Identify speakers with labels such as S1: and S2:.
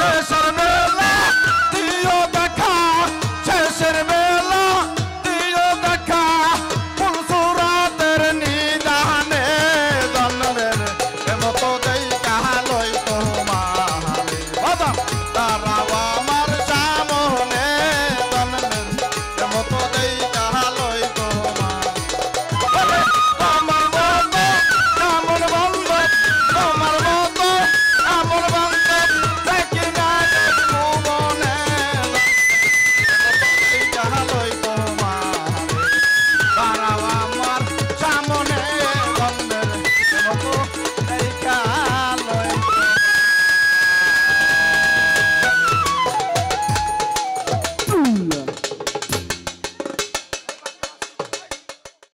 S1: শেষের বেলা দিও দেখা শেষের বেলা দিও দেখা ফুলসুরাতের নিদানে জন্মের এমতো দেই কাহালই তোমারে বাবা তারাও আমার সামনে জন্মের এমতো দেই কাহালই তোমারে